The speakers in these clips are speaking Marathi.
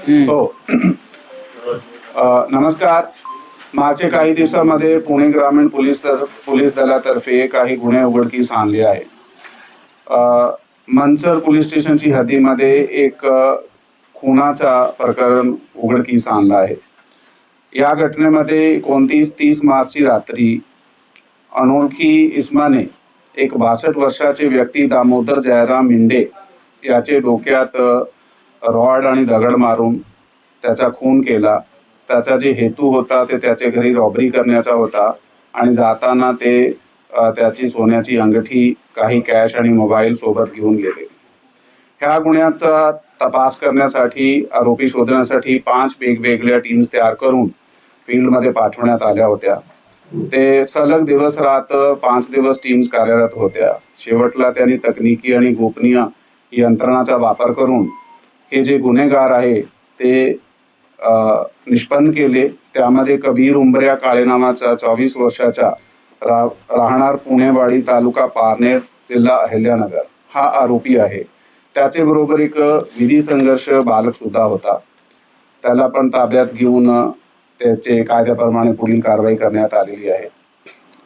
हो. नमस्कार. मागच्या काही दिवसामध्ये पुणे ग्रामीण पोलीस दलातर्फे काही गुन्हे उघडकीस आणले आहे. मनसर पोलीस स्टेशनची हद्दीमध्ये एक खुनाचा प्रकरण उघडकीस आणला आहे. या घटनेमध्ये 29-30 मार्चची रात्री अनोळखी इसमाने एक 62 वर्षाचे व्यक्ती दामोदर जयराम मिंडे याचे डोक्यात रॉड आणि दगड मारून त्याचा खून केला. त्याचा जे हेतू होता ते त्याच्या घरी रॉबरी करण्याचा होता आणि जाताना ते त्याची सोन्याची अंगठी, काही कॅश आणि मोबाईल सोबत घेऊन गेले. ह्या गुन्ह्याचा तपास करण्यासाठी, आरोपी शोधण्यासाठी 5 वेगवेगळ्या टीम्स तयार करून फील्डमध्ये पाठवण्यात आल्या होत्या. ते सलग दिवस रात 5 दिवस टीम्स कार्यरत होत्या. शेवटला त्यांनी तकनिकी आणि गोपनीय यंत्रणाचा वापर करून हे जे गुन्हेगार आहे ते निष्पन्न केले. त्यामध्ये कबीर उंबऱ्या काळे नावाचा 24 वर्षाचा राहणार पुणेवाडी, तालुका पारनेर, जिल्हा अहिल्यानगर हा आरोपी आहे. त्याचे बरोबर एक विधी संघर्ष बालक सुद्धा होता. त्याला पण ताब्यात घेऊन त्याचे कायद्याप्रमाणे पुढील कारवाई करण्यात आलेली आहे.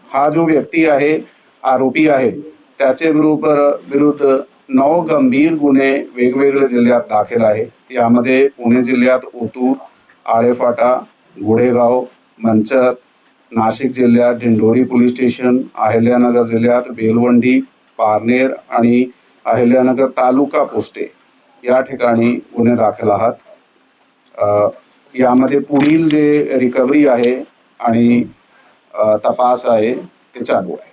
हा जो व्यक्ती आहे, आरोपी आहे, त्याचे विरुद्ध 9 गंभीर गुन्हे वेगवेगळ्या जिल्ह्यात दाखल आहे. यामध्ये पुणे जिल्ह्यात ओतूर, आळेफाटा, गुढेगाव, मंचर, नाशिक जिल्ह्यात दिंडोरी पोलीस स्टेशन, अहिल्यानगर जिल्ह्यात बेलवंडी, पारनेर आणि अहिल्यानगर तालुका पोस्टे या ठिकाणी गुन्हे दाखल आहात. यामध्ये पुढील जे रिकव्हरी आहे आणि तपास आहे ते चालू आहे.